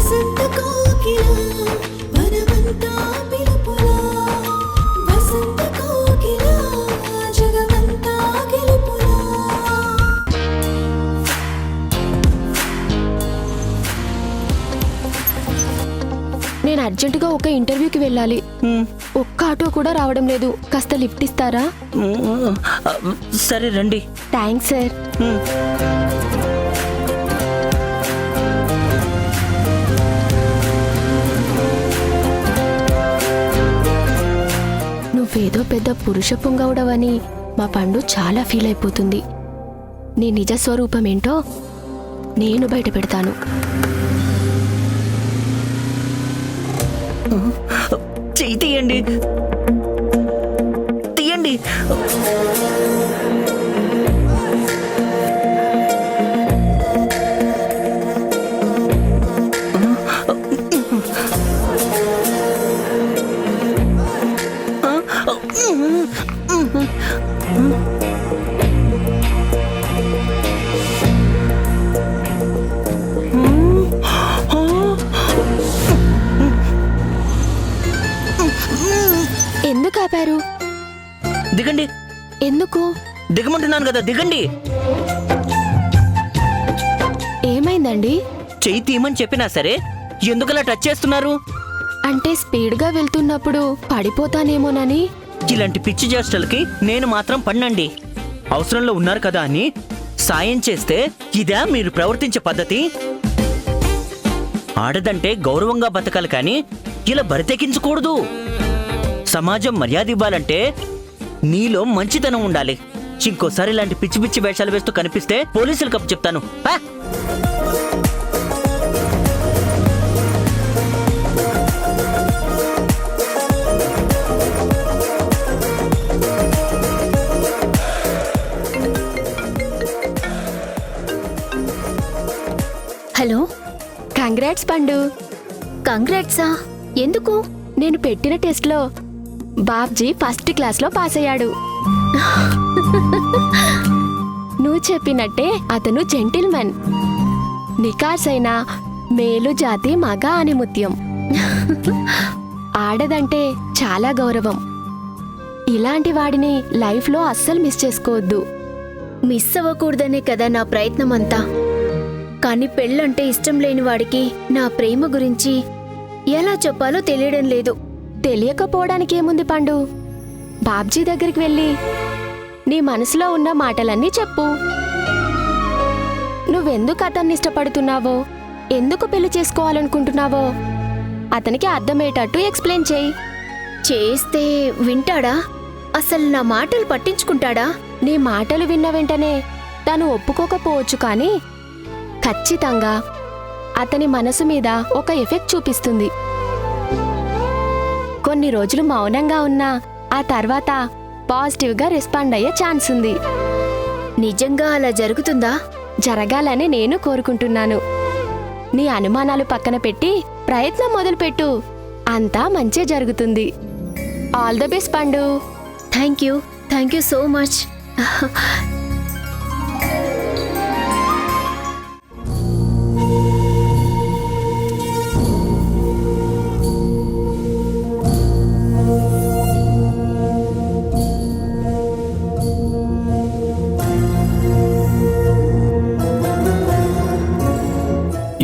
వసంత కోకిల వనమంతా పిలుపులా వసంత కోకిల జగమంతా గెలుపులా. నేను అర్జెంటుగా ఒక ఇంటర్వ్యూకి వెళ్ళాలి. ఒక్క ఆటో కూడా రావడం లేదు. కాస్త లిఫ్ట్ ఇస్తారా? సరే రండి. Thanks sir. నువ్వేదో పెద్ద పురుష పుంగవుడవని మా పండు చాలా ఫీల్ అయిపోతుంది. నీ నిజ స్వరూపం ఏంటో నేను బయట పెడతాను. చెయ్యి తీయండి, తీయండి. ఎందుకు ఆపారు? దిగండి. ఎందుకు? దిగమంటున్నాను కదా, దిగండి. ఏమైందండి? చెయ్యి తీయమని చెప్పినా సరే ఎందుకలా టచ్ చేస్తున్నారు? అంటే స్పీడ్గా వెళ్తున్నప్పుడు పడిపోతానేమోనని. ఇలాంటి పిచ్చి చేష్టలకి నేను మాత్రం పడినండి. అవసరంలో ఉన్నారు కదా అని సాయం చేస్తే ఇదా మీరు ప్రవర్తించే పద్ధతి? ఆడదంటే గౌరవంగా బతకాలి కానీ ఇలా బరితెకించకూడదు. సమాజం మర్యాద ఇవ్వాలంటే నీలో మంచితనం ఉండాలి. ఇంకోసారి ఇలాంటి పిచ్చి పిచ్చి వేషాలు వేస్తూ కనిపిస్తే పోలీసులకు అప్పు చెప్తాను. హలో, కంగ్రాట్స్ పండు. కంగ్రాట్సా? ఎందుకు? నేను పెట్టిన టెస్ట్లో బాబ్జీ ఫస్ట్ క్లాస్లో పాస్ అయ్యాడు. నువ్వు చెప్పినట్టే అతను జెంటిల్మన్, నికార్సైన మేలు జాతి మగ ఆనిముత్యం. ఆడదంటే చాలా గౌరవం. ఇలాంటి వాడిని లైఫ్లో అస్సలు మిస్ చేసుకోవద్దు. మిస్ అవ్వకూడదనే కదా నా ప్రయత్నం అంతా. కానీ పెళ్ళంటే ఇష్టం లేని వాడికి నా ప్రేమ గురించి ఎలా చెప్పాలో తెలియడం లేదు. తెలియకపోవడానికి ఏముంది పండు? బాబ్జీ దగ్గరికి వెళ్ళి నీ మనసులో ఉన్న మాటలన్నీ చెప్పు. నువ్వెందుకు అతన్ని ఇష్టపడుతున్నావో, ఎందుకు పెళ్లి చేసుకోవాలనుకుంటున్నావో అతనికి అర్థమయ్యేటట్టు ఎక్స్ప్లెయిన్ చేయి. చేస్తే వింటాడా? అసలు నా మాటలు పట్టించుకుంటాడా? నీ మాటలు విన్న వెంటనే తను ఒప్పుకోకపోవచ్చు, కానీ ఖచ్చితంగా అతని మనసు మీద ఒక ఎఫెక్ట్ చూపిస్తుంది. కొన్ని రోజులు మౌనంగా ఉన్నా ఆ తర్వాత పాజిటివ్గా రెస్పాండ్ అయ్యే ఛాన్స్ ఉంది. నిజంగా అలా జరుగుతుందా? జరగాలని నేను కోరుకుంటున్నాను. నీ అనుమానాలు పక్కన పెట్టి ప్రయత్నం మొదలుపెట్టు. అంతా మంచే జరుగుతుంది. ఆల్ ద బెస్ట్ పండు. Thank you so much.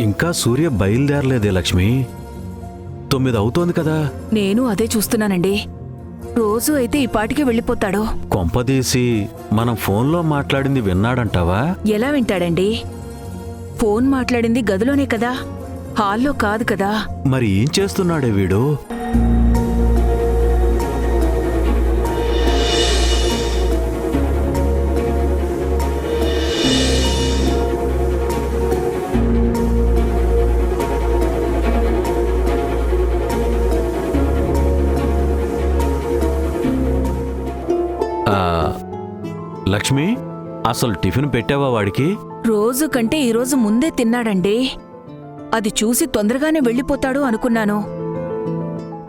ఇంకా సూర్య బయలుదేరలేదే లక్ష్మి. 9 అవుతోంది కదా. నేను అదే చూస్తున్నానండి. రోజు అయితే ఈ పాటికి వెళ్ళిపోతాడు. కొంపదీసి మనం ఫోన్లో మాట్లాడింది విన్నాడంటావా? ఎలా వింటాడండి? ఫోన్ మాట్లాడింది గదిలోనే కదా, హాల్లో కాదు కదా. మరి ఏం చేస్తున్నాడే వీడు? లక్ష్మి, అసలు టిఫిన్ పెట్టావా వాడికి? రోజు కంటే ఈరోజు ముందే తిన్నాడండి. అది చూసి తొందరగానే వెళ్ళిపోతాడు అనుకున్నాను,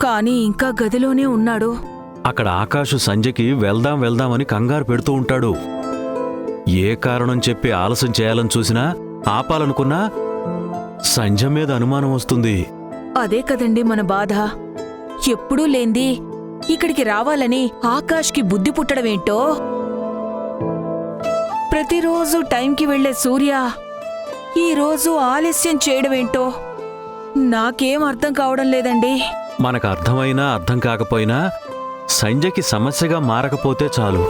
కానీ ఇంకా గదిలోనే ఉన్నాడు. అక్కడ ఆకాశు సంజయ్కి వెళ్దాం వెళ్దామని కంగారు పెడుతూ ఉంటాడు. ఏ కారణం చెప్పి ఆలస్యం చేయాలని చూసినా, ఆపాలనుకున్నా సంజ మీద అనుమానం వస్తుంది. అదే కదండి మన బాధ. ఎప్పుడూ లేంది ఇక్కడికి రావాలని ఆకాష్కి బుద్ధి పుట్టడమేంటో. ప్రతిరోజు టైంకి వెళ్లే సూర్య ఈరోజు ఆలస్యం చేయడమేంటో నాకేం అర్థం కావడం లేదండి. మనకు అర్థమైనా అర్థం కాకపోయినా సంజకి సమస్యగా మారకపోతే చాలు.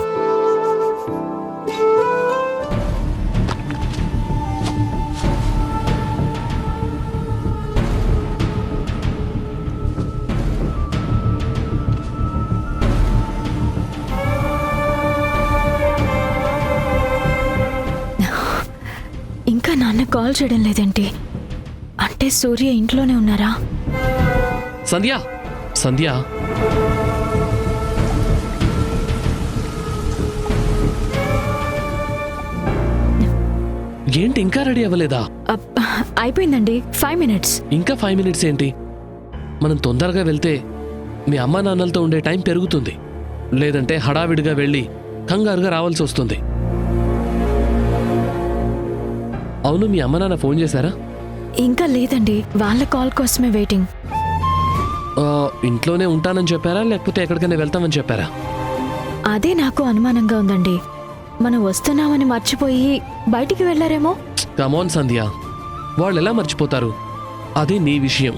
ఇంకా నాన్న కాల్ చేయడం లేదేంటి? అంటే సూర్య ఇంట్లోనే ఉన్నారా? సంధ్య, సంధ్య, ఏంటి ఇంకా రెడీ అవ్వలేదా? అయిపోయిందండి, 5 minutes. ఇంకా 5 minutes ఏంటి? మనం తొందరగా వెళ్తే మీ అమ్మా నాన్నలతో ఉండే టైం పెరుగుతుంది. లేదంటే హడావిడిగా వెళ్ళి కంగారుగా రావాల్సి వస్తుంది. అవును, మీ అమ్మ నాన్న ఫోన్ చేశారా? ఇంకా లేదండి, వాళ్ళ కాల్ కోసమే వెయిటింగ్. ఇంట్లోనే ఉంటానని చెప్పారా లేకపోతే ఎక్కడికైనా వెళ్తామని చెప్పారా? అదే నాకు అనుమానంగా ఉందండి. మనం వస్తున్నామని మర్చిపోయి బయటికి వెళ్లారేమో. కమాన్ సంధ్య, వాళ్ళు ఎలా మర్చిపోతారు? అది నీ విషయం,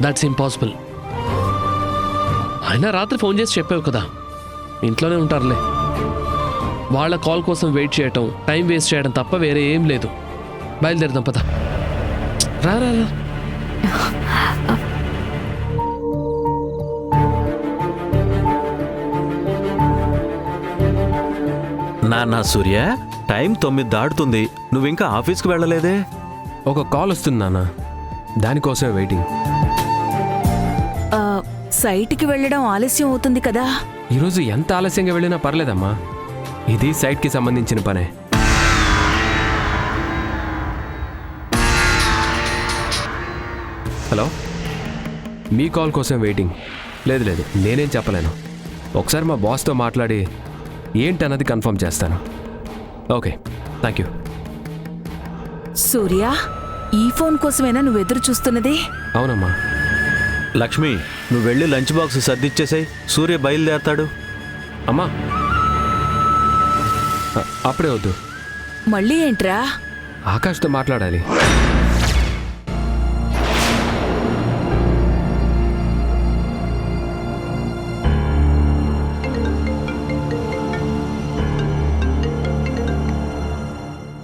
దట్స్ ఇంపాసిబుల్. అయినా రాత్రి ఫోన్ చేసి చెప్పావు కదా, ఇంట్లోనే ఉంటారులే. వాళ్ళ కాల్ కోసం వెయిట్ చేయటం, టైం వేస్ట్ చేయడం తప్ప వేరే ఏం లేదు. బయలుదేరదాం పద. రా రా రా. నాన్న సూర్య, టైం 9 దాటుతుంది, నువ్వింకా ఆఫీస్కి వెళ్ళలేదే? ఒక కాల్ వస్తుంది నాన్న, దానికోసమే వెయిటింగ్. సైట్కి వెళ్ళడం ఆలస్యం అవుతుంది కదా. ఈరోజు ఎంత ఆలస్యంగా వెళ్ళినా పర్లేదమ్మా, ఇది సైట్కి సంబంధించిన పనే. హలో, మీ కాల్ కోసం వెయిటింగ్. లేదు లేదు, నేనేం చెప్పలేను. ఒకసారి మా బాస్తో మాట్లాడి ఏంటన్నది కన్ఫర్మ్ చేస్తాను. Okay, thank you. సూర్య, ఈ ఫోన్ కోసమేనా నువ్వు ఎదురు చూస్తున్నది? అవునమ్మా. లక్ష్మి, నువ్వు వెళ్ళి లంచ్ బాక్స్ సర్దిచ్చేసాయి, సూర్య బయలుదేరతాడు. అమ్మా, అప్పుడే వద్దు, మళ్ళీ ఏంట్రా? ఆకాష్తో మాట్లాడాలి.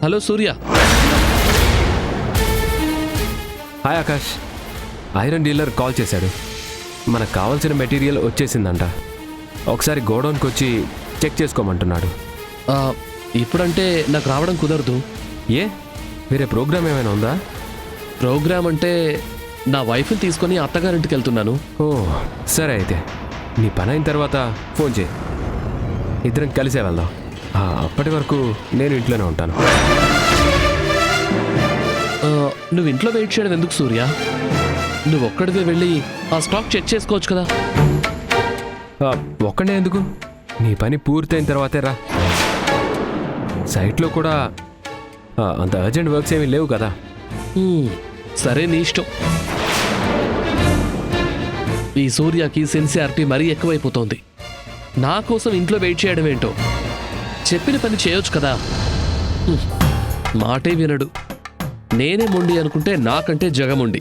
Hello Surya. Hi Akash, iron dealer call చేశాడు. మనకు కావాల్సిన మెటీరియల్ వచ్చేసిందంట. ఒకసారి గోడౌన్కి వచ్చి చెక్ చేసుకోమంటున్నాడు. ఇప్పుడంటే నాకు రావడం కుదరదు. ఏ, వేరే ప్రోగ్రామ్ ఏమైనా ఉందా? ప్రోగ్రామ్ అంటే నా వైఫ్ని తీసుకొని అత్తగారింటికి వెళ్తున్నాను. ఓ సరే, అయితే నీ పని అయిన తర్వాత ఫోన్ చేయి, ఇద్దరం కలిసే వెళ్దాం. అప్పటి వరకు నేను ఇంట్లోనే ఉంటాను. నువ్వు ఇంట్లో వెయిట్ చేయడం ఎందుకు సూర్య? నువ్వు ఒక్కడివే వెళ్ళి ఆ స్టాక్ చెక్ చేసుకోవచ్చు కదా. ఒక్కడే ఎందుకు, నీ పని పూర్తయిన తర్వాతే రా. సైట్లో కూడా అంత అర్జెంట్ వర్క్స్ ఏమీ లేవు కదా. సరే, నీ ఇష్టం. ఈ సూర్యకి సిన్సియారిటీ మరీ ఎక్కువైపోతోంది. నా కోసం ఇంట్లో వెయిట్ చేయడం ఏంటో, చెప్పిన పని చేయొచ్చు కదా. మాటే వినడు. నేనే మొండి అనుకుంటే నాకంటే జగముండి.